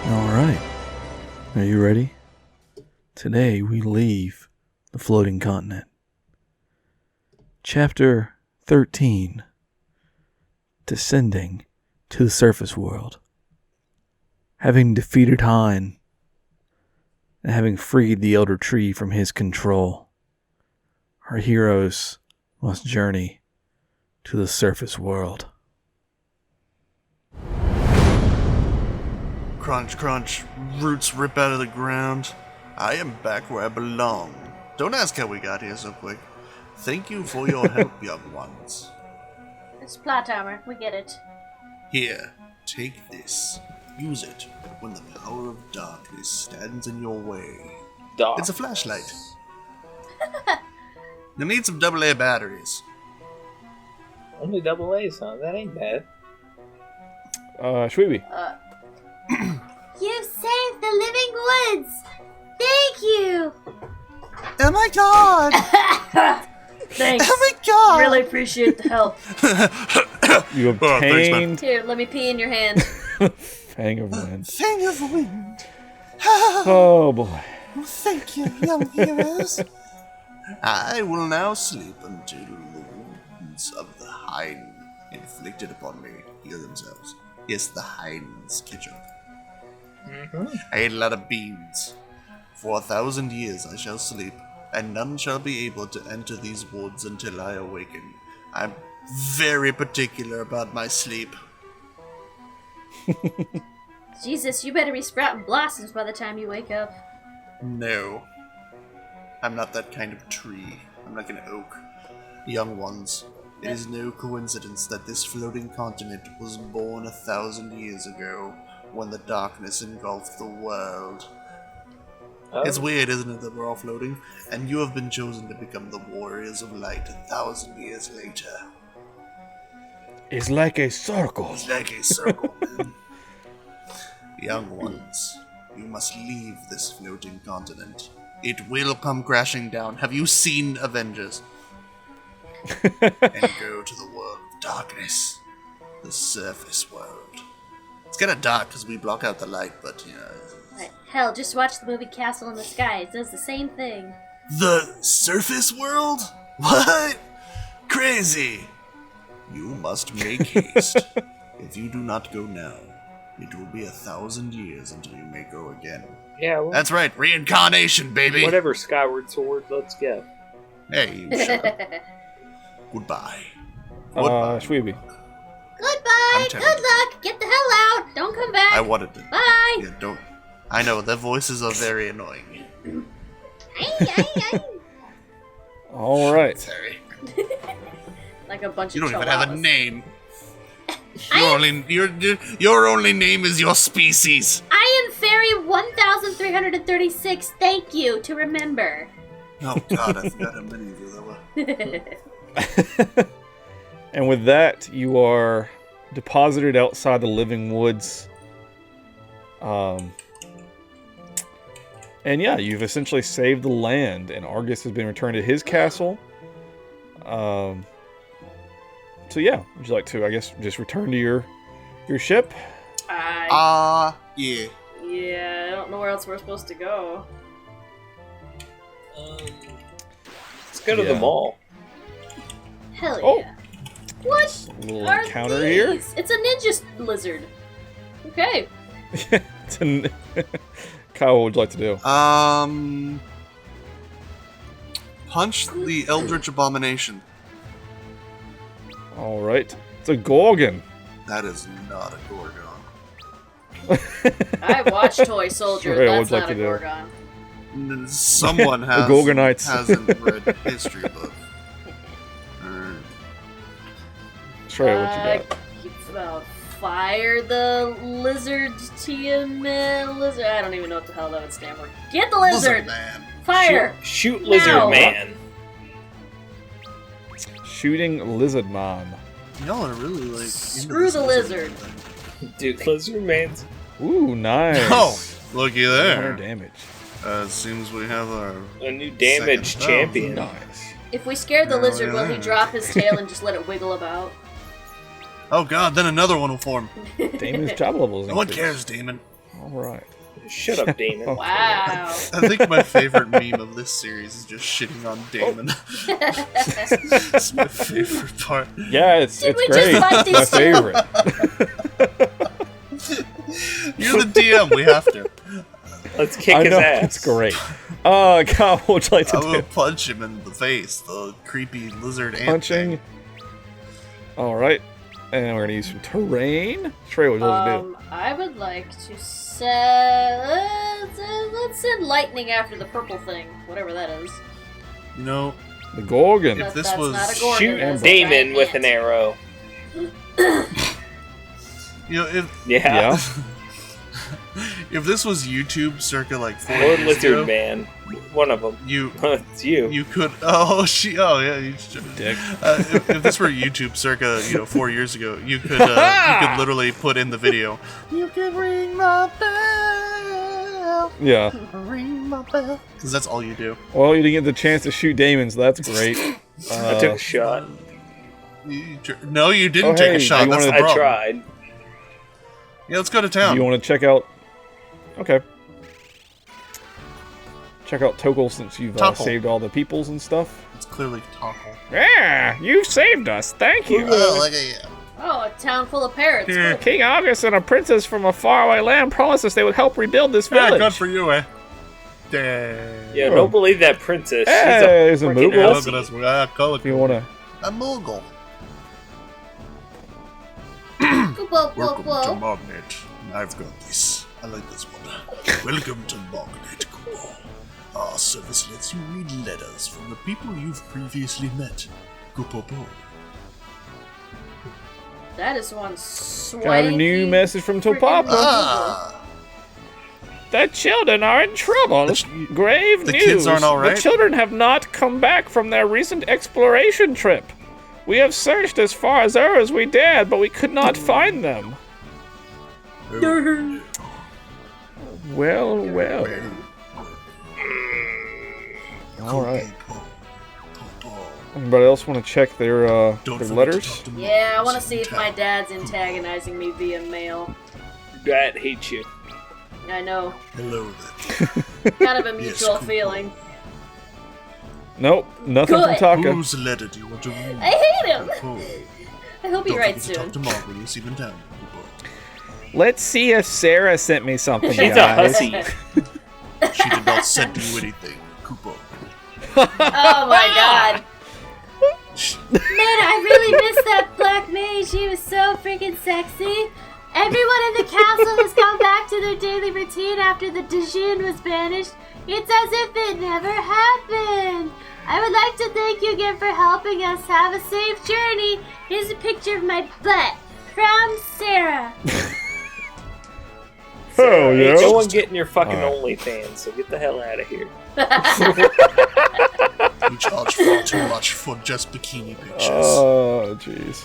Alright. Are you ready? Today we leave the floating continent. Chapter 13. Descending to the surface world. Having defeated Hein and having freed the Elder Tree from his control, our heroes must journey to the surface world. Crunch, crunch, roots rip out of the ground. I am back where I belong. Don't ask how we got here so quick. Thank you for your help, young ones. It's plot armor. We get it. Here, take this. Use it when the power of darkness stands in your way. It's a flashlight. You need some AA batteries. Only AA's, huh? That ain't bad. Shweebe. You saved the living woods! Thank you! Oh my god! Thanks. Oh my god! Really appreciate the help. You obtained Here, let me pee in your hand. Fang of Wind. Fang of Wind. Oh boy. Thank you, young heroes. I will now sleep until the wounds of the hind inflicted upon me heal themselves. Yes, the hinds catch up. I ate a lot of beans. For 1,000 years I shall sleep, and none shall be able to enter these woods until I awaken. I'm very particular about my sleep. Jesus, you better be sprouting blossoms by the time you wake up. No. I'm not that kind of tree. I'm like an oak. Young ones, it is no coincidence that this floating continent was born 1,000 years ago, when the darkness engulfed the world. It's weird, isn't it, that we're all floating? And you have been chosen to become the warriors of light 1,000 years later. It's like a circle. It's like a circle, man. Young ones, you must leave this floating continent. It will come crashing down. Have you seen Avengers? And go to the world of darkness. The surface world. It's kind of dark because we block out the light, but, you know... Hell, just watch the movie Castle in the Sky. It does the same thing. The surface world? What? Crazy! You must make haste. If you do not go now, it will be 1,000 years until you may go again. Yeah, well, That's right, reincarnation, baby! whatever, Skyward Sword, let's go. Hey, you shut up. Goodbye. Goodbye. Shweebe. Goodbye! telling Good you. luck! Get the hell out! Don't come back! I wanted to... Bye! Yeah, don't... I know, their voices are very annoying. All right. Sorry. Like a bunch You of don't even have a chihuahuas. name. Your only name is your species. I am Fairy 1336. Thank you to remember. Oh god, I forgot how many of you there were. And with that, you are deposited outside the living woods. And yeah, you've essentially saved the land, and Argus has been returned to his castle. So yeah, would you like to, I guess, just return to your ship? Yeah. Yeah, I don't know where else we're supposed to go. Let's go to the mall. Hell Oh. yeah. What A little are encounter these? here. It's a ninja lizard. Okay. It's an- Kyle, what would you like to do? Punch the Eldritch Abomination. All right, it's a Gorgon. That is not a Gorgon. I watched Toy Soldier. Shrayq, That's what'd you like not a to do? Gorgon. Someone has, Gorgonites. hasn't read the history book. Shrayq, what you got? Fire the lizard lizard. I don't even know what the hell that would stand for. Get the lizard! Man. Fire! Shoot Lizard No. Man. Shooting Lizard Man. Y'all are really like. Screw the lizard. Dude, Lizard Man's. Ooh, nice. Oh, looky 100 there. damage. It seems we have our. A new damage Second champion. Nice. If we scared the Oh, lizard, will he yeah. drop his tail and just let it wiggle about? Oh god, then another one will form. Damon's job levels. No one increased. cares, Damon. All right. Shut up, Damon. Wow. I think my favorite meme of this series is just shitting on Damon. It's my favorite part. Yeah, it's we great. just fight My these two? favorite. You're the DM, we have to. Let's kick I his know, ass. it's great. Kyle, what would you like to I do? will punch him in the face, the creepy lizard ant. Punching. All right, and we're gonna use some terrain. Shrayq, what would you like to do? I would like to set. Let's send lightning after the purple thing, whatever that is. You know, The Gorgon. If this That's was- not a Gorgon, Shoot that's a Damon giant with an ant. arrow. you know, if Yeah. if this was YouTube circa like 4 Or years Lizard ago, Man. One of them. you It's you. you could yeah you should. Dick. If this were YouTube circa 4 years ago, you could literally put in the video. You can ring my bell, Yeah. ring my bell, because that's all you do. Well, you didn't get the chance to shoot Damon, so that's great. I took a shot. No, you didn't Oh, take hey, a shot. you That's the wanna- I problem. tried. Yeah, let's go to Do town. you want to check out? Okay. Check out Toggle since you've Toggle. saved all the peoples and stuff. It's clearly Toggle. Yeah, you saved us. Thank you. Oh, look at you. Oh, a town full of parrots. Cool. King August and a princess from a faraway land promised us they would help rebuild this Yeah, village. good for you, eh? Dang. Yeah, don't believe that princess. Hey, there's a freaking Moogle. Yeah, hussy. look at us. We got color. If you want to, A Moogle. Whoa, whoa, Welcome to whoa. Magnet. I've got this. I like this one. Welcome to Magnet, Kubo. Our service lets you read letters from the people you've previously met. Kupopo. That is one swanky. got a new message from Topapa. Ah! The children are in trouble. Grave the news. kids aren't all right? The children have not come back from their recent exploration trip. We have searched as far as we dared, but we could not find them. Well, well. All right. Anybody else want to check their Don't their forget to letters? talk to me. Yeah, I want to see if my dad's antagonizing me via mail. Dad hates you. I know. Hello there. Kind of a Yes, mutual cool. feeling. Nope, nothing Good. from Taka. Whose letter do you want to read? I hate him. Oh, I hope he don't writes forget to soon. talk to Mark when you see him in town. Kubo. Let's see if Sarah sent me something, She's a guys. hussy. She did not send you anything, Kubo. Oh my god. Man, I really missed that black mage. She was so freaking sexy. Everyone in the castle has gone back to their daily routine after the Dijin was banished. It's as if it never happened. I would like to thank you again for helping us have a safe journey. Here's a picture of my butt. From Sarah. Oh, Hey, yeah. no one getting your fucking Alright. OnlyFans, so get the hell out of here. You charge far too much for just bikini pictures. Oh, jeez.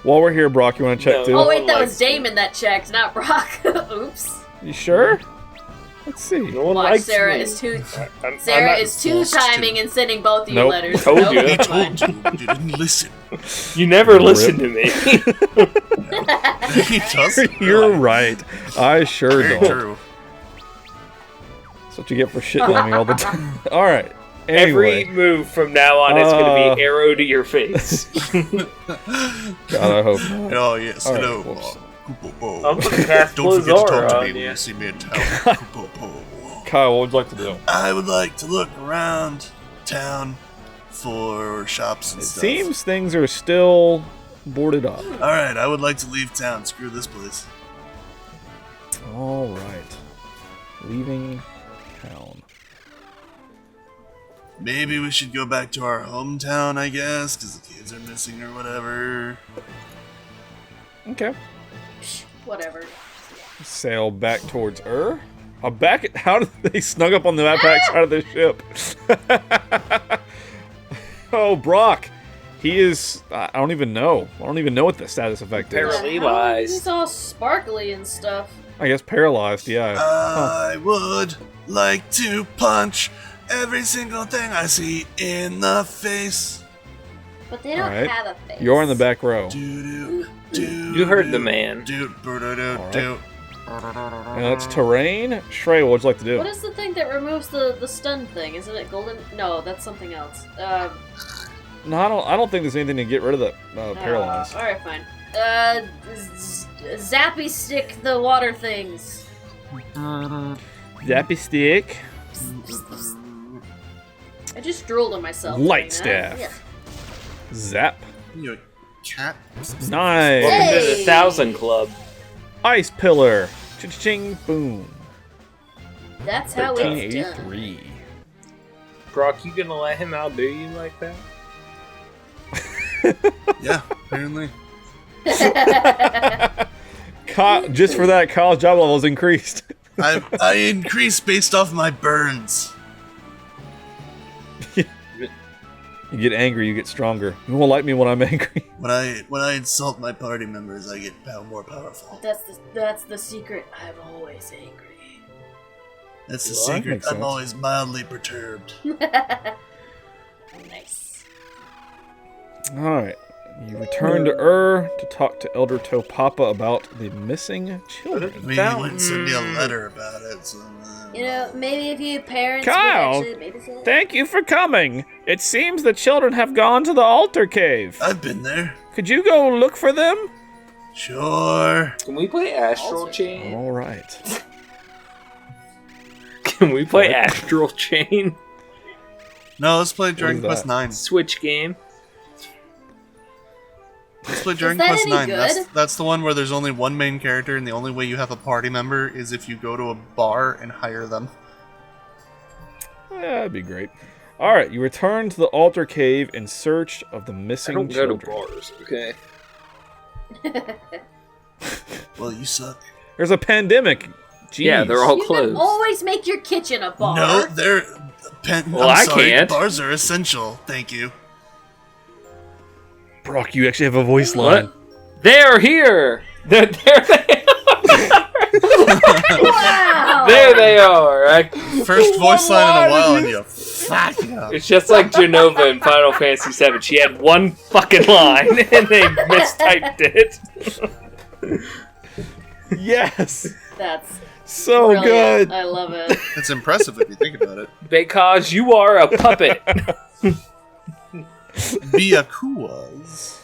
While we're here, Brock, you want to check No. too? Oh wait, that likes was Damon that checked, not Brock. Oops. You sure? Let's see. No one Watch, likes Sarah me. is too. I'm Sarah not- is too forced to. timing and sending both of you Nope. letters. Told Nope, you. He never mind. told you, but you didn't listen. You never listen to me. He does. You're right. I sure Very don't. true. That's what you get for shitting on me all the time. All right. Every Anyway, move from now on is going to be arrow to your face. God, I hope not. Oh yes, All right, hello, whoops. Kupopo. I'm going to cast Don't forget to talk Blizzara to on me when you. you see me in town. Kupopo. Kyle, what would you like to do? I would like to look around town for shops and It stuff. seems things are still boarded up. All right, I would like to leave town. Screw this place. All right. Leaving town. Maybe we should go back to our hometown, I guess, because the kids are missing or whatever. Okay. Whatever. Sail back towards back. How did they snug up on the back side of the ship? Oh, Brock, He is. I don't even know. I don't even know what the status effect is. Paralyzed. He's all sparkly and stuff. I guess paralyzed. Yeah. I would like to punch every single thing I see in the face. But they don't Alright. have a face. You're in the back row. You heard the man. And that's terrain. Shrey, what would you like to do? What is the thing that removes the stun thing? Isn't it golden? No, that's something else. No, I don't think there's anything to get rid of the paralyzed. Alright, fine. Zappy stick the water things. Zappy stick. I just drooled on myself. Light doing that. staff. Yeah. Zap. You a cat? Nice. Welcome to the Hey! 1,000 Club. Ice pillar. Ching boom. That's how it's done. 1383. Brock, you gonna let him outdo you like that? Yeah, apparently. Just for that, Kyle's job level is increased. I increase based off my burns. You get angry, you get stronger. You won't like me when I'm angry. When I insult my party members, I get more powerful. That's the secret. I'm always angry. That's the Well, that secret. makes I'm sense. always mildly perturbed. Nice. Alright. You return to to talk to Elder Toe Papa about the missing children. I mean, he wouldn't send me a letter about it, so... You know, maybe if you parents Kyle, would actually babysit. Thank you for coming. It seems the children have gone to the altar cave. I've been there. Could you go look for them? Sure. Can we play Astral Chain? Alright. Can we play Astral Chain? No, let's play Dragon is Quest that? 9. Switch game. Let's play Dragon that Quest any 9. good? That's the one where there's only one main character, and the only way you have a party member is if you go to a bar and hire them. Yeah, that'd be great. Alright, you return to the altar cave in search of the I missing don't go children. to bars, okay? Well, you suck. There's a pandemic. Jeez. Yeah, they're all You closed. can always make your kitchen a bar. No, they're... Well, I'm I sorry, can't. bars are essential. Thank you. Brock, you actually have a voice What? line. They're here! There they Wow. There they are! First voice line in a while, and you fuck up. It's just like Genova in Final Fantasy VII. She had one fucking line, and they mistyped it. Yes. That's So brilliant. good. I love it. It's impressive if you think about it. Because you are a puppet. Byakuas.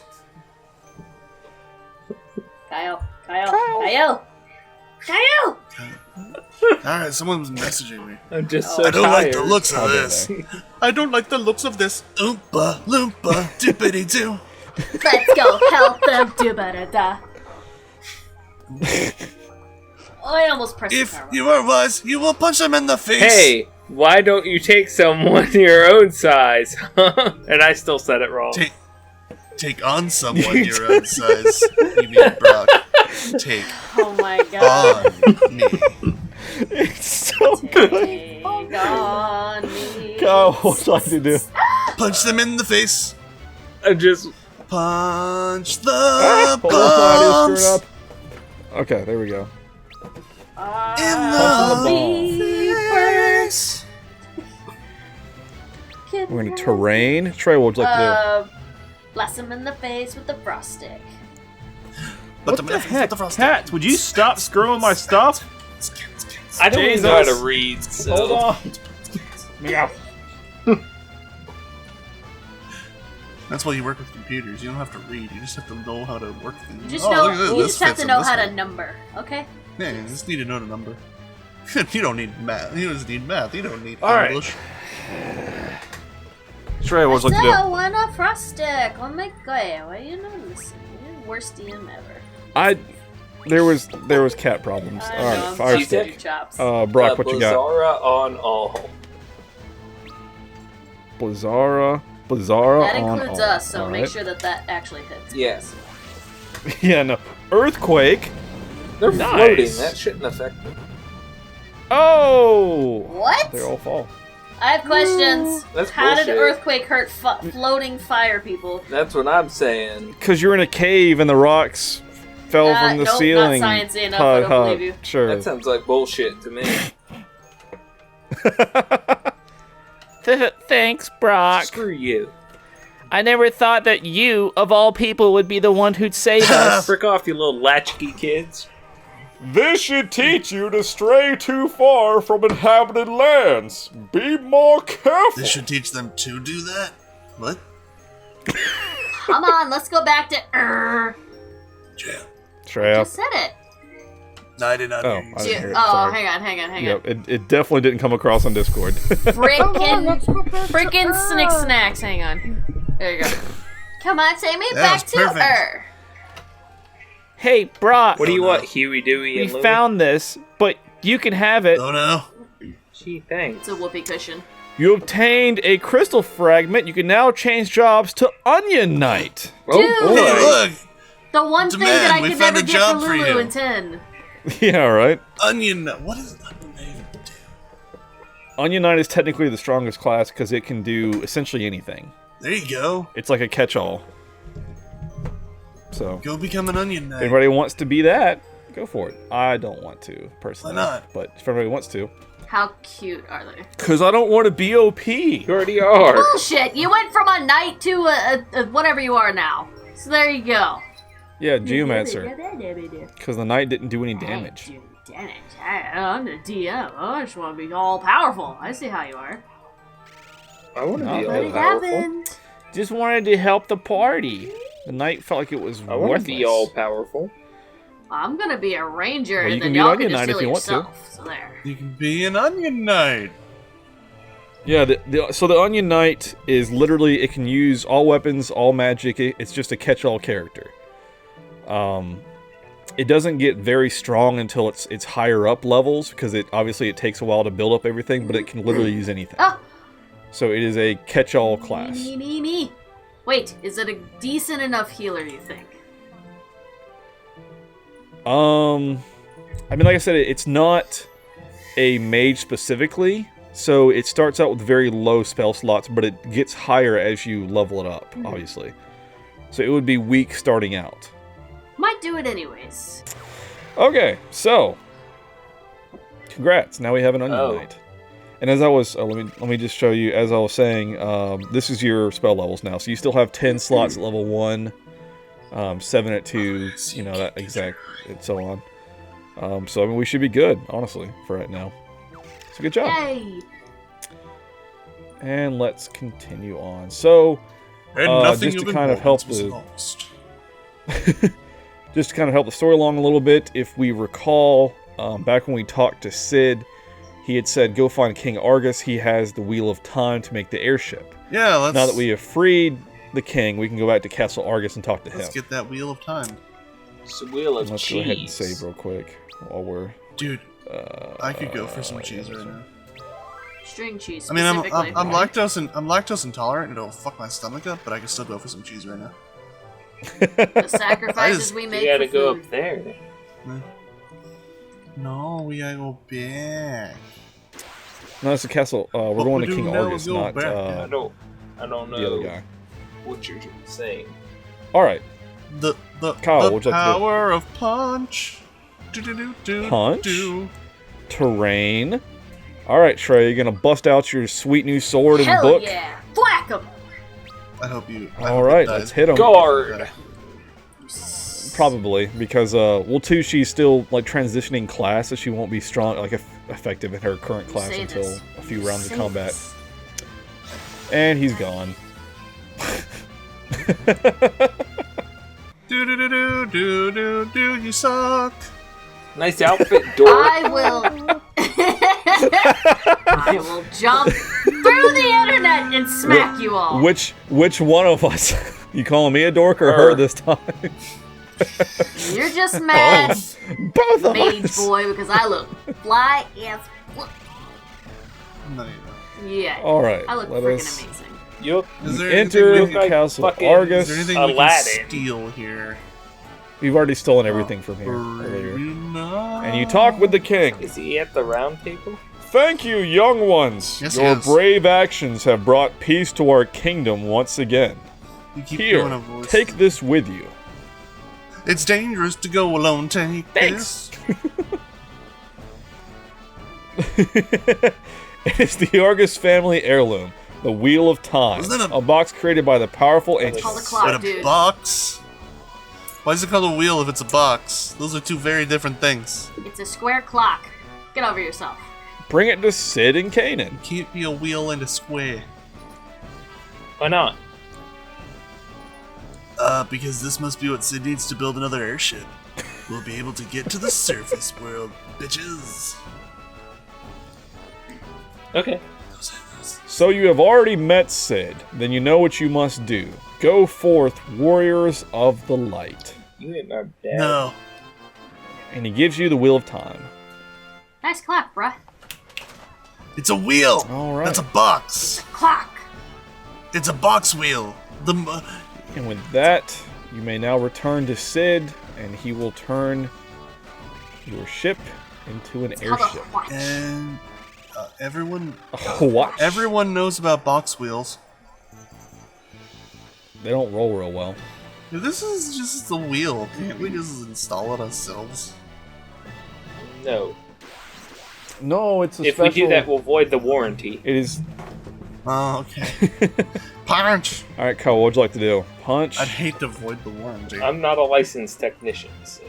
Kyel. Alright, someone was messaging me. I'm just so I don't tired. like the looks How of dare this. I don't like the looks of this. Oompa loompa dippity doo. Let's go help them do better. Oh, I almost pressed If the power you are wise, you will punch them in the face. Hey, why don't you take someone your own size? And I still said it wrong. Take on someone your own size. You mean Brock. Take Oh my god. on me. It's so good. Take on me. Kyle, what would you like to do? Punch them in the face. I'm just... Punch the Hold on, I bumps. screwed up. Okay, there we go. In Punch the Be face. We're in terrain. Trey, what would you like to Blast him in the face with the frost stick. What the heck? Cats, would you stop screwing my stuff? I don't even know how to Jesus. read, so... Hold on. Meow. That's why you work with computers. You don't have to read. You just have to know how to work things. You just Oh, know. look at this. You This just have fits to in know this how to one. number. Okay. Yeah, you just need to know the number. You don't need math. You just need math. You don't need All right. English. Trey, what would you like to So, want a frost stick? Oh my god, why you know this? You're the worst DM ever. There was cat problems. I All know, right, I'm fire She stick. said- chops. Brock, what you got? Blizzara on all. Blizzara That on includes all. us, so All make right. sure that actually hits. Yes. Yeah, no. Earthquake. They're Nice. floating. That shouldn't affect them. Oh. What? They all fall. I have questions. That's How did bullshit. earthquake hurt floating fire people? That's what I'm saying. Because you're in a cave and the rocks fell from the nope, ceiling. not sciencey enough, I don't believe you. Sure. That sounds like bullshit to me. Thanks, Brock. Screw you. I never thought that you, of all people, would be the one who'd save us. Frick off, you little latchkey kids. This should teach you to stray too far from inhabited lands. Be more careful. This should teach them to do that? What? Come on, let's go back to Jam. Shreya. Just said it. No, I did not Oh, hear you I say didn't hear it. Oh, Sorry. hang on. Yep, it definitely didn't come across on Discord. Frickin' snick snacks. Hang on. There you go. Come on, take me That back was to perfect. Hey, Brock. What do you no. want, Huey, Dewey, We and Louie? found this, but you can have it. Oh no. Gee, thanks. It's a whoopee cushion. You obtained a crystal fragment. You can now change jobs to Onion Knight. Oh, Dude. boy. Hey, look! The one thing Daman, that I we could found never a get job for for Lulu you. in 10. Yeah, right. Onion. What is Onion Knight even do? Onion Knight is technically the strongest class because it can do essentially anything. There you go. It's like a catch-all. So, Go become an Onion if Knight. anybody wants to be that, go for it. I don't want to, personally. Why not? But if everybody wants to. How cute are they? Because I don't want to be OP. You already are. Bullshit! You went from a knight to a whatever you are now. So there you go. Yeah, Geomancer. Because the knight didn't do any damage. I'm the DM. Oh, I just want to be all powerful. I see how you are. I want to be But all it powerful. happened. Just wanted to help the party. The knight felt like it was I want worthless. to be all powerful. I'm gonna be a ranger, Well, you and can then be y'all Onion can just Knight if steal you want to. yourself. So there. You can be an Onion Knight. Yeah, so the Onion Knight is literally, it can use all weapons, all magic. It's just a catch-all character. It doesn't get very strong until it's higher up levels, because obviously it takes a while to build up everything, but it can literally use anything. Ah! So it is a catch-all class. Me. Wait, is it a decent enough healer, you think? I mean, like I said, it's not a mage specifically, so it starts out with very low spell slots, but it gets higher as you level it up, obviously. So it would be weak starting out. Might do it anyways. Okay, so congrats. Now we have an Onion Oh. Knight. And as I was, let me just show you. As I was saying, this is your spell levels now. So you still have 10 slots at level 1, 7 at 2, you know, that exact, and so on. So I mean, we should be good, honestly, for right now. So good job. Yay! And let's continue on. So, And nothing just to of kind of help importance was the- lost. just to kind of help the story along a little bit, if we recall, back when we talked to Sid, he had said, go find King Argus. He has the Wheel of Time to make the airship. Yeah, let's. Now that we have freed the king, we can go back to Castle Argus and talk to him. Let's get that Wheel of Time, It's a wheel of Let's cheese. go ahead and save real quick while we're... dude. I could go for some cheese right now. String cheese. I mean, I'm specifically. lactose intolerant, and it'll fuck my stomach up, but I can still go for some cheese right now. The sacrifices I just- we You make gotta for go food. up there. No, we gotta go back. No, it's the castle. We're What going we to do King now Argus, is go not back. I don't know the other guy. what you're saying. Alright, The Kyle, what'd you like to do? power of punch. Do. Punch? terrain. Alright, Shrey, you're gonna bust out your sweet new sword and Hell book? yeah! Thwack 'em! I hope you. Alright, let's hit him. Guard! Probably, because, well, too, she's still, like, transitioning class, so she won't be strong, like, effective in her current class say until this. a few rounds of Say combat. this. And he's gone. Do. You suck. Nice outfit, dork. I will jump through the internet and smack you all. Which one of us? You calling me a dork or Her. her this time? You're just mad, Both of mage us! boy, because I look fly as fuck. No, you don't. Yeah, Alright, I look let freaking us amazing. Yup. Is there enter anything the we can, Castle fucking- Argus. is there anything we Aladdin. can steal here? We've already stolen everything from here earlier. And And you talk with the king. Is he at the round table? Thank you, young ones. Yes, Your yes. brave actions have brought peace to our kingdom once again. You keep doing a Here, voice. take this with you. It's dangerous to go alone. Take Thanks. It is the Argus family heirloom, the Wheel of Time, Wasn't that a box created by the powerful ancient. Call the this. clock, But a dude. box? Why is it called a wheel if it's a box? Those are two very different things. It's a square clock. Get over yourself. Bring it to Sid and Kanan. Can't be a wheel and a square. Why not? Because this must be what Sid needs to build another airship. We'll be able to get to the surface world, bitches. Okay. So you have already met Sid, then you know what you must do. Go forth, warriors of the light. You ain't my dad. No. And he gives you the Wheel of Time. Nice clock, bruh. It's a wheel. All right. That's a box. Clock. It's a box wheel. And with that, you may now return to Sid, and he will turn your ship into an It's called airship. a watch. And everyone What? everyone knows about box wheels. They don't roll real well. This is just a wheel. Can't we just install it ourselves? No. No, it's a If special... we do that, we'll void the warranty. It is... Oh, okay. Punch! Alright, Kyle, what'd you like to do? Punch? I'd hate to void the warranty. I'm not a licensed technician, so.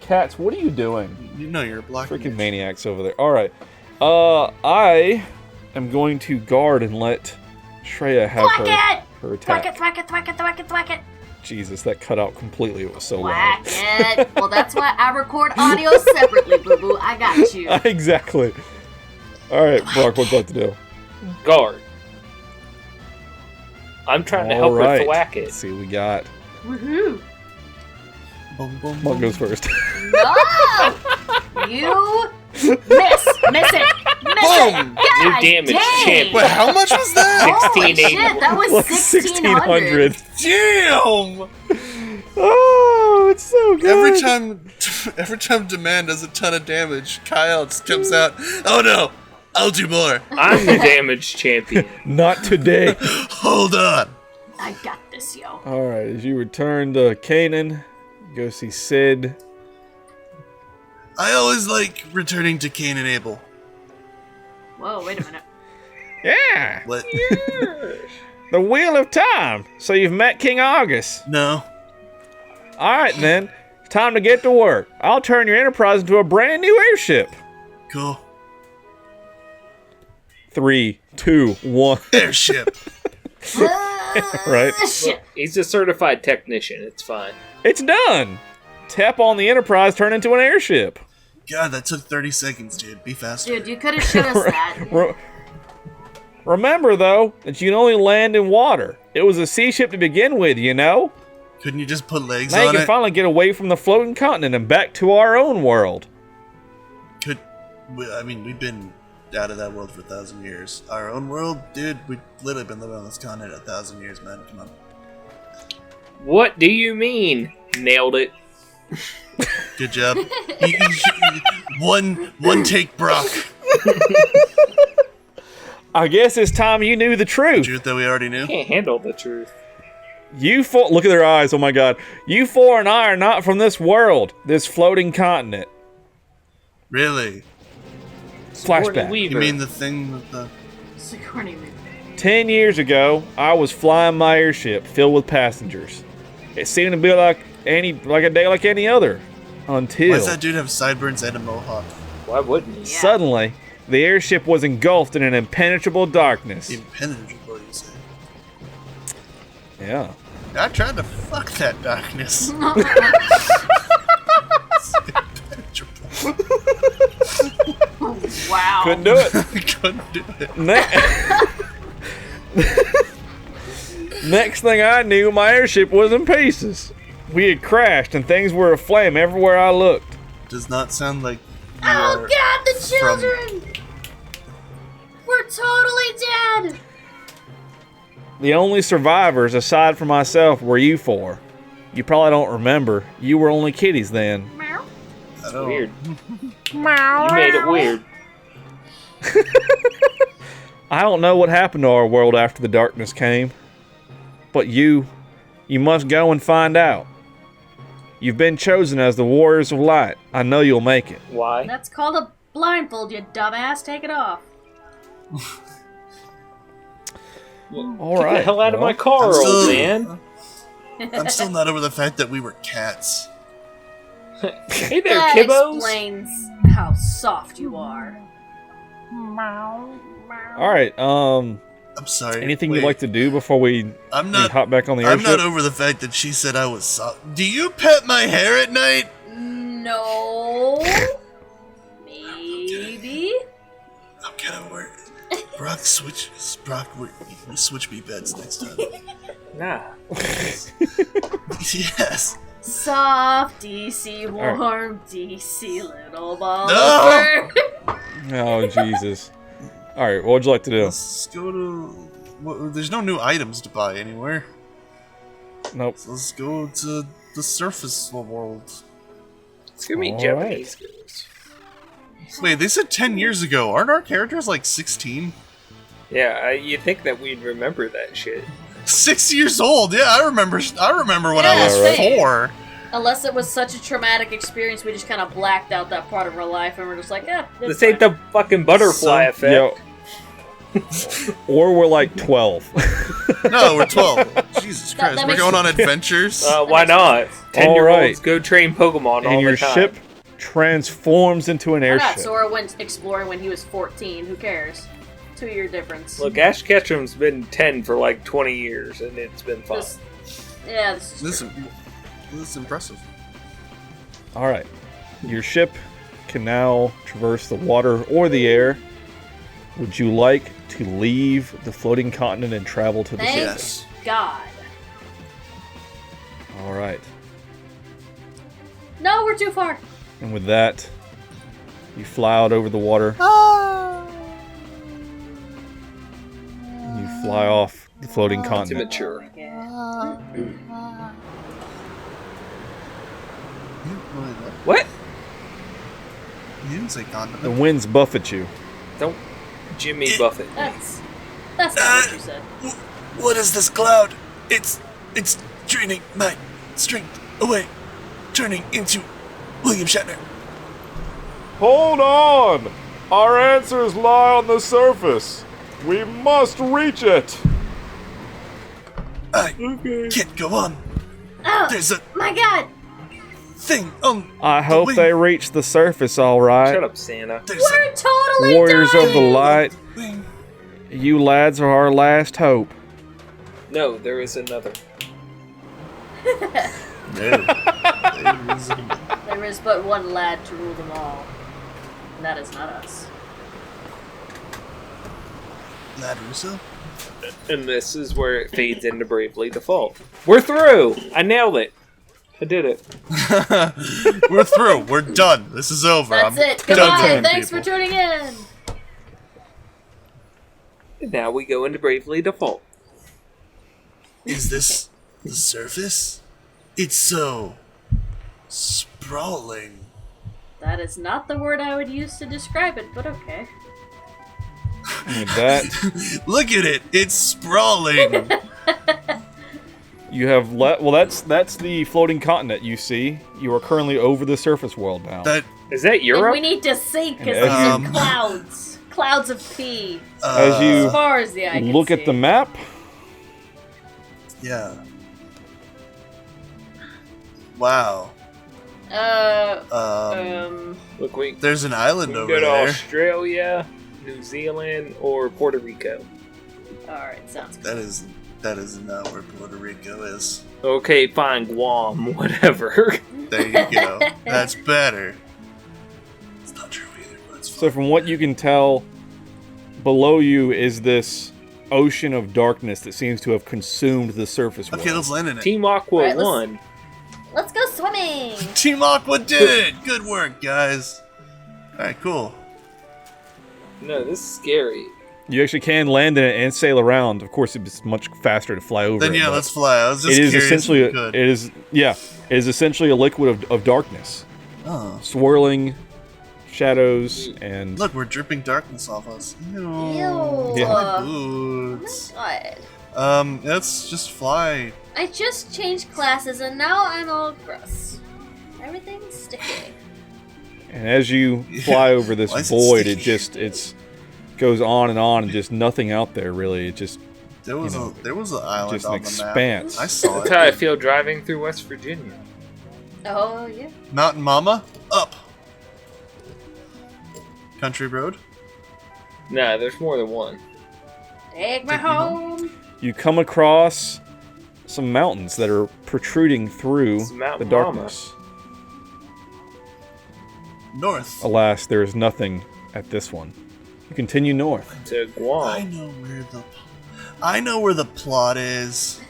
Cats, what are you doing? You know you're a black Freaking maniacs over there. Alright. I am going to guard and let Shreya have Thwack her it! Thwack attack. it, thwack it, thwack it, thwack it, thwack it. Jesus, that cut out completely. It was so Thwack loud. it. Well, that's why I record audio separately, boo-boo. I got you. Exactly. Alright, Brock, what'd you like to do? Guard. I'm trying to help her thwack Let's it. see what we got. Woohoo. Boom, boom, Monk goes first. No! You miss it. Miss Boom! it. New God damage dang. champion. Wait, how much was that? Holy 1680. shit, that was Like 1600. 1600. Damn! Oh, it's so good. Every time Daman does a ton of damage, Kyel just comes out. Oh no! I'll do more. I'm the damage champion. Not today. Hold on. I got this, yo. Alright, as you return to Canaan, go see Sid. I always like returning to Cain and Abel. Whoa, wait a minute. Yeah! What? The Wheel of Time! So you've met King Argus. No. Alright then, time to get to work. I'll turn your Enterprise into a brand new airship. Cool. 3, 2, 1. Airship. Right? Shit. He's a certified technician. It's fine. It's done! Tap on the Enterprise, turn into an airship. God, that took 30 seconds, dude. Be faster. Dude, you could have showed us that. Re- Remember, though, that you can only land in water. It was a sea ship to begin with, you know? Couldn't you just put legs Now you on can it? finally get away from the floating continent and back to our own world. We've been out of that world for 1,000 years. Our own world? Dude, we've literally been living on this continent 1,000 years, man. Come on. What do you mean? Nailed it. Good job. One take, Brock. I guess it's time you knew the truth. Truth that we already knew. Can't handle the truth. You four, look at their eyes, oh my god. You four and I are not from this world, this floating continent. Really? Flashback. You Weaver. mean the thing with the... Sigourney Weaver. 10 years ago, I was flying my airship filled with passengers. It seemed to be like a day like any other. Until Why does that dude have sideburns and a mohawk? Why wouldn't he? suddenly, the airship was engulfed in an impenetrable darkness. Impenetrable, you say. Yeah. I tried to fuck that darkness. Wow. Couldn't do it. Couldn't do it. Next thing I knew, my airship was in pieces. We had crashed and things were aflame everywhere I looked. Does not sound like you Oh are god, the from- children! We're totally dead! The only survivors, aside from myself, were you four. You probably don't remember. You were only kiddies then. Meow. I don't... Weird. You made it weird. I don't know what happened to our world after the darkness came, but you must go and find out. You've been chosen as the Warriors of Light. I know you'll make it. Why? That's called a blindfold, you dumbass. Take it off. All Get right. the hell out of my well, car, I'm old still- man. I'm still not over the fact that we were cats. Hey there, That kibbos. explains how soft you are. All right. I'm sorry. Anything Wait, you'd like to do before we I'm not. hop back on the I'm airship? not over the fact that she said I was soft. Do you pet my hair at night? No. Maybe. I'm kind of worried. Brock, we switch me beds next time. Nah. Yes. Soft DC, warm DC, little ball No! of fur. Oh Jesus! All right. What would you like to do? Let's go to. Well, there's no new items to buy anywhere. Nope. So let's go to the surface world. It's gonna be All Japanese girls. Wait, they said 10 years ago. Aren't our characters like 16? Yeah, you'd think that we'd remember that shit. 6 years old. Yeah, I remember when I Yeah, was same. 4. Unless it was such a traumatic experience, we just kind of blacked out that part of our life, and we're just like, eh. This ain't the fucking butterfly effect. Yo. Or we're like 12. No, we're 12. Jesus Christ, that we're makes- going on adventures. Why not? 10-year-olds right. go train Pokemon all And your the time. ship transforms into an Why not? airship. Sora went exploring when he was 14. Who cares? 2-year difference. Look, Ash Ketchum's been 10 for like 20 years, and it's been fun. This is This true. is impressive. All right. Your ship can now traverse the water or the air. Would you like to leave the floating continent and travel to the Thank surface? God. All right. No, we're too far. And with that, you fly out over the water. And you fly off the floating It's continent. immature. What? You didn't say The continent. winds buffet you. Don't Jimmy Buffett. That's not what you said. What is this cloud? It's draining my strength away, turning into William Shatner. Hold on! Our answers lie on the surface. We must reach it. I can't go on. Oh, There's a my God. thing on. I hope wing. they reach the surface all right. Shut up, Santa. There's We're totally Warriors dying. of the light, a wing. you lads are our last hope. No, there is another. There is a There is but one lad to rule them all. And that is not us. Lad Russo. And this is where it fades into Bravely Default. We're through! I nailed it. I did it. We're through. We're done. This is over. That's I'm it. done Goodbye. killing Thanks people. for tuning in. And now we go into Bravely Default. Is this the surface? It's so sprawling. That is not the word I would use to describe it, but okay. And with that, Look at it. It's sprawling. you have well, that's the floating continent you see. You are currently over the surface world now. That Is that And Europe? we need to sink because And these are as you- clouds. Clouds of pee. As you As far as the eye can look see. at the map, yeah. Wow. Look, we There's an island can over go to there. Australia, New Zealand, or Puerto Rico. Alright, sounds good. That is not where Puerto Rico is. Okay, fine, Guam, whatever. There you go. That's better. It's not true either, but it's so fine. from what you can tell, below you is this ocean of darkness that seems to have consumed the surface world. Okay, let's land in it. Team Aqua Alright, let's- won. Let's go swimming! Team Aqua did it! Good work, guys. Alright, cool. No, this is scary. You actually can land in it and sail around. Of course, it's much faster to fly over Then it. yeah, but let's fly. I was just it is curious essentially if we could. it is essentially a liquid of darkness, Oh. swirling, shadows and Look, we're dripping darkness off us. Ew. Ew. Yeah. My Oh boots. my god. Let's just fly. I just changed classes and now I'm all gross. Everything's sticky. and as you fly over this Why is it void, sticky? it's goes on and just nothing out there really. It just There was an island just an on the expanse. map. I saw That's it. how I feel driving through West Virginia. Oh yeah. Mountain Mama, up. Country road. Nah, there's more than one. Take me Take me home. you come across some mountains that are protruding through It's the Mountain Mama. darkness. North. Alas, there is nothing at this one. You continue north. To I Guam. know where the plot is.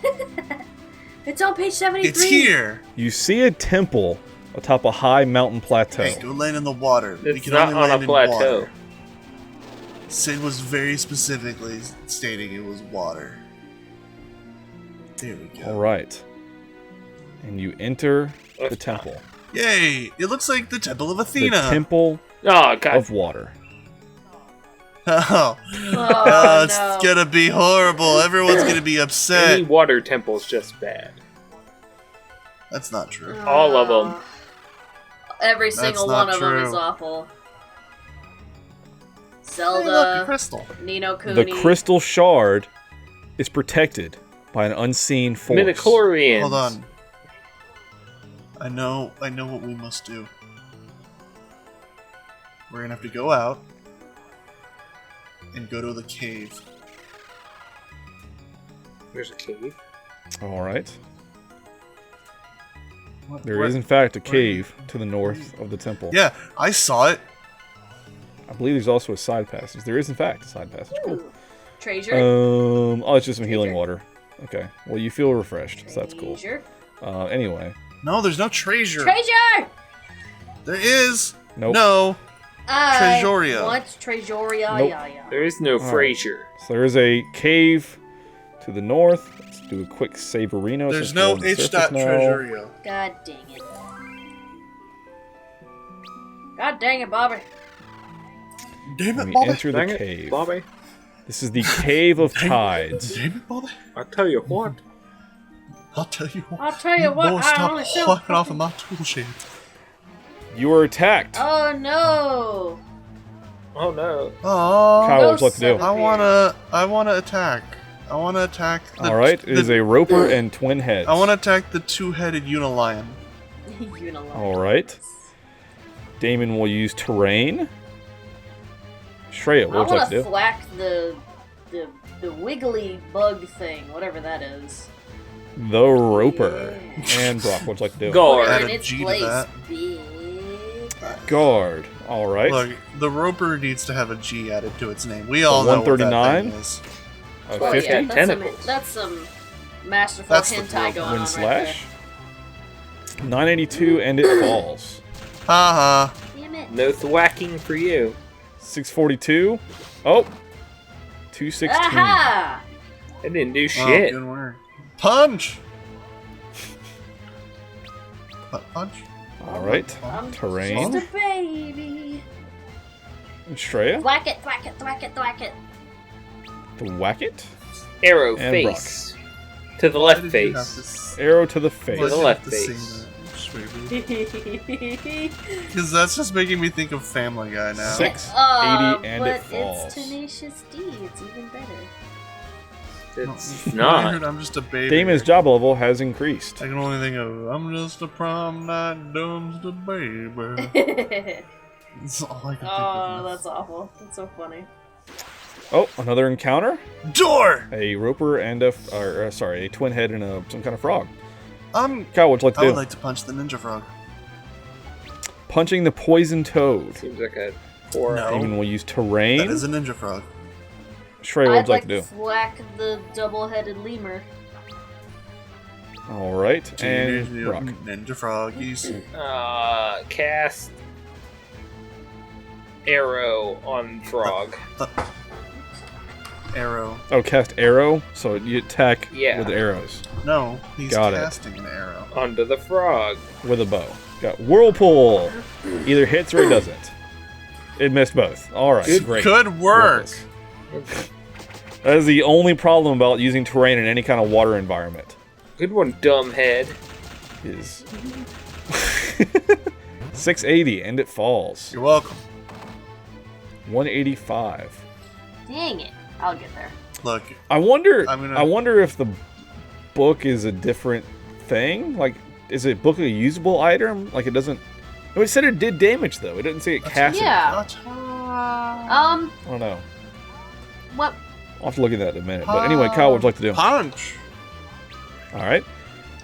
It's on page 73. It's here. You see a temple atop a high mountain plateau. Hey, go land in the water. We It's can not only on land a in plateau. water. Sid was very specifically stating it was water. There we go. All right. And you enter the temple. Yay! It looks like the Temple of The Athena. temple Oh, God. of water. Oh, Oh, it's no. gonna be horrible. Everyone's gonna be upset. Any water temple's just bad. That's not true. All of them. Every single not one of them is true. awful. Hey, look, a Zelda, crystal. Nino The Cooney. crystal shard is protected by an unseen force. Midichlorians. Hold on. I know what we must do. We're gonna have to go out and go to the cave. There's a cave. All right. What- There where- is, in fact, a where are you- cave to the north of the temple. Yeah, I saw it. I believe there's also a side passage. There is, in fact, a side passage. Cool. Ooh. Treasure. Oh, it's just some healing Treasure. water. Okay. Well, you feel refreshed, so that's cool. Treasure. Anyway. No, there's no treasure. Treasure! There is. Nope. No. I Treasuria. want Treasuria. Nope. Yeah, yeah. There is no right. Fraser. So there is a cave to the north. Let's do a quick saverino. There's since no we're on the H. surface now. Treasuria. God dang it. God dang it, Bobby. Damn And it, we Bobby. enter the Dang it, cave. Bobby. This is the Cave of Tides. Damn it, Bobby. I tell you what. I'll tell you what. I'll tell you what, boys I stop only sell walking off of my tool shed. You are attacked. Oh no. Oh, no. Oh, Kyle, what would you like to do? Ghosts I wanna attack. I wanna attack. All right. It is a roper and twin heads. I wanna attack the two-headed unilion. Unilion. All right. Damon will use terrain. Shreya, I what would you like want to to do? thwack the wiggly bug thing, whatever that is. The roper. Yeah. And Brock, what would you like to do? Guard. Add In a its G to place, that. big. Guard. All right. Look, the roper needs to have a G added to its name. We all know what that 139? thing is. Oh, 50. yeah, tentacles. that's some masterful That's the hentai going Wind on slash. 982 and it falls. Haha. right there. Damn it. No thwacking for you. 642. Oh. 216. Aha! I didn't do Oh, shit. good work. Punch! Punch? All right. I'm Terrain. just a baby. And Shreya. Thwack it, thwack it, thwack it, thwack it. The whack it. Arrow And face. To the left Why did you have face. Arrow to the face. why did the you left have to face. sing that, Shweebe? Because that's just making me think of Family Guy now. 680 and but it falls. it's Tenacious D. It's even better. It's I not. heard I'm just a baby. Damon's job level has increased. I can only think of I'm just a prom night dumpster baby. That's all I can think Oh, of. that's awful. That's so funny. Oh, another encounter. Door! A roper and a twin head and some kind of frog. Kyle, Kyle, what'd you like to I do? would like to punch the ninja frog. Punching the poison toad. Seems like a 4. No. Damon will use terrain. That is a ninja frog. Shreya, I'd what'd you like like to do? thwack the double-headed lemur. All right, Teenage and Brock. Mutant Ninja Froggies. Cast arrow on frog. Arrow. Oh, cast arrow. So you attack Yeah. with arrows No, he's Got it. casting an arrow. Onto the frog. with a bow. Got whirlpool. Either hits or it doesn't. It missed both. All right, great. Good work. That is the only problem about using terrain in any kind of water environment. Good one, dumbhead. Is 680 and it falls. You're welcome. 185. Dang it. I'll get there. Look, I wonder. I'm gonna- I wonder if the book is a different thing. Like, is it book a usable item? Like, it doesn't. No, it said it did damage though. It didn't say it cast. Yeah. I don't know. What? I'll have to look at that in a minute. But anyway, Kyle, what'd you like to do? Punch. All right,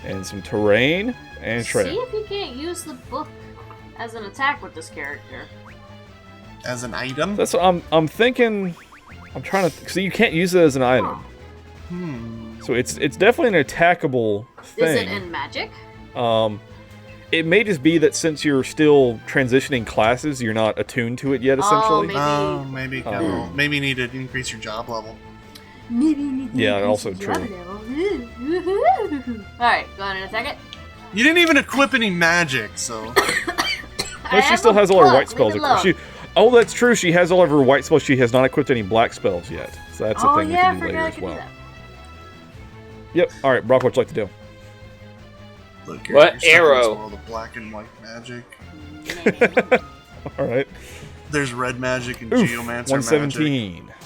and some terrain and See Shrayq. if you can't use the book as an attack with this character. As an item? That's what I'm thinking. I'm trying to. So you can't use it as an item. So it's definitely an attackable thing. Is it in magic? It may just be that since you're still transitioning classes, you're not attuned to it yet. Essentially. Maybe. Maybe you need to increase your job level. Yeah, also true. Alright, go ahead and attack it. You didn't even equip any magic, so... But she still has all her white spells equipped. Oh, that's true. She has all of her white spells. She has not equipped any black spells yet. So that's a thing you can do later as well. Yep. All right, Brock, what'd you like to do? Look, What you're arrow? stuck in this world of black and white magic. All right. There's red magic and Oof, geomancer 117. magic.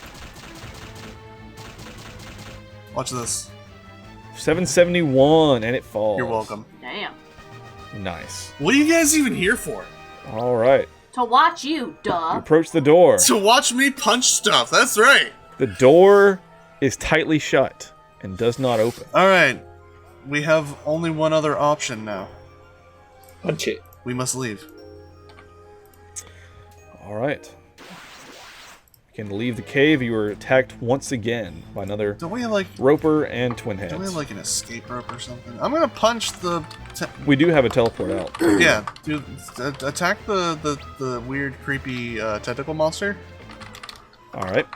Watch this. 771, and it falls. You're welcome. Damn. Nice. What are you guys even here for? All right. To watch you, You duh. approach the door. To watch me punch stuff, that's right. The door is tightly shut and does not open. Alright. We have only one other option now. Punch it. We must leave. All right. You can leave the cave. You were attacked once again by another Don't we have like... roper and twin Don't we have heads. like an escape rope or something? I'm gonna punch the... We do have a teleport out. Yeah, dude, attack the weird, creepy tentacle monster. All right.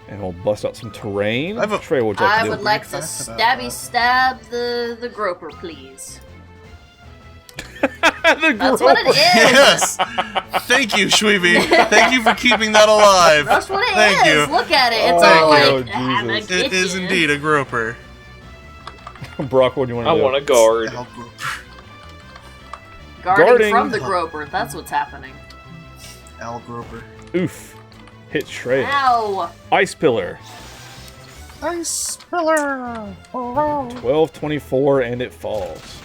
And we'll bust out some terrain. I have a- Trey, what'd you like I to do? would like to Fact about stabby that. stab the groper, please. The That's what it is. Yes! Thank you, Shweebe. Thank you for keeping that alive. That's what it Thank is. you. Look at it. It's Thank all you. like, I'm gonna Jesus. get It is you. indeed a groper. Brock, what do you want to I do? want a guard. Al groper. Guarding Guarding. from the groper. That's what's happening. Al groper. Oof. Hit Shrayq. Ow. Ice Pillar. Ice pillar. 1224, and it falls.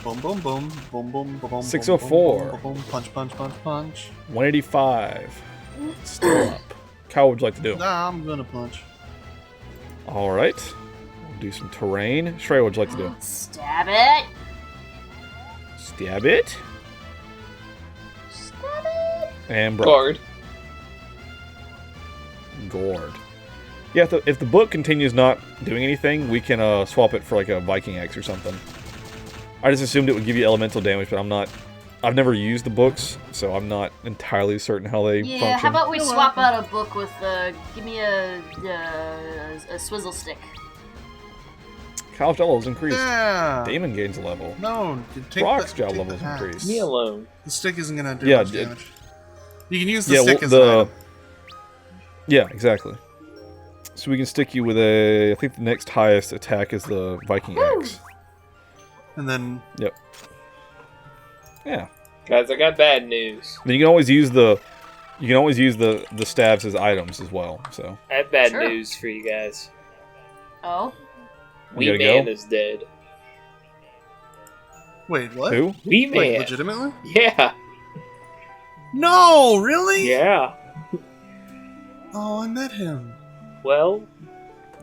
Boom, boom, boom, boom, boom, boom, boom. 604. Boom, boom, boom, punch, punch, punch, punch. 185. Still up. Kyle, what'd you like to do? Nah, I'm gonna punch. All right. We'll do some terrain. Shrey, what'd you like to do? Stab it. Stab it. Stab it. And Brock. Guard. Gourd. Yeah, if the book continues not doing anything, we can swap it for like a Viking axe or something. I just assumed it would give you elemental damage, but I'm not. I've never used the books, so I'm not entirely certain how they Yeah, function. how about we swap out a book with, give me a swizzle stick. Kyle's job level's increased. Yeah. Damon gains a level. No, take Brock's the, job take level's the axe. increased. Me alone. The stick isn't gonna do Yeah, much damage. You can use the Yeah, stick well, as an item. Yeah, exactly. So we can stick you with a. I think the next highest attack is the Viking axe. And then Yep. Yeah. Guys, I got bad news. Then you can always use the. You can always use the stabs as items as well. So. I have bad Sure. news for you guys. Oh? Wee gotta Man go? is dead. wait, what? Who? Wee Man. Wait, legitimately? Yeah. No, really? Yeah. Oh, I met him. Well,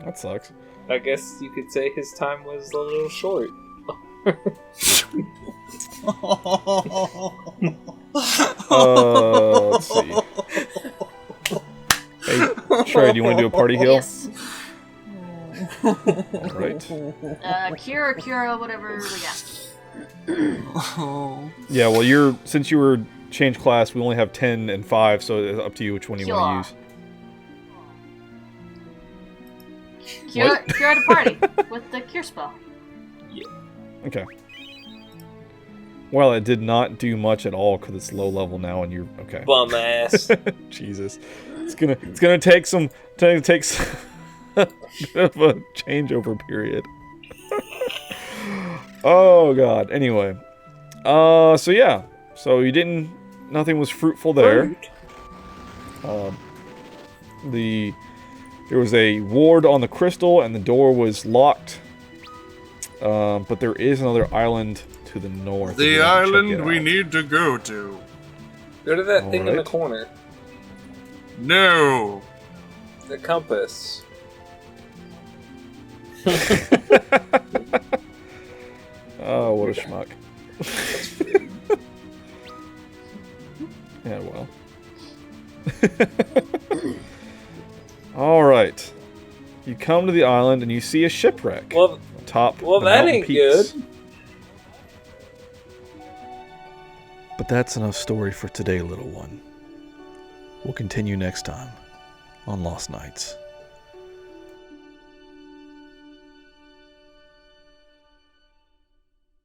That sucks. I guess you could say his time was a little short. Let's see. Hey, Trey, do you want to do a party heal? Yes. Right. Cura, whatever we got. Yeah. Well, since you were changed class, we only have 10 and 5, so it's up to you which one you want to use. Cura the party with the cure spell. Okay. Well, it did not do much at all because it's low level now, and you're okay. Bum ass. Jesus, it's gonna take some bit of a changeover period. Oh God. Anyway, so yeah, so nothing was fruitful there. There was a ward on the crystal, and the door was locked. But there is another island to the north. The island we need to go to. Go to that thing in the corner. No. The compass. Oh, what a schmuck. Yeah, well. Alright. You come to the island and you see a shipwreck. Well, Top that mountain ain't peaks. good. But that's enough story for today, little one. We'll continue next time on Lost Nights.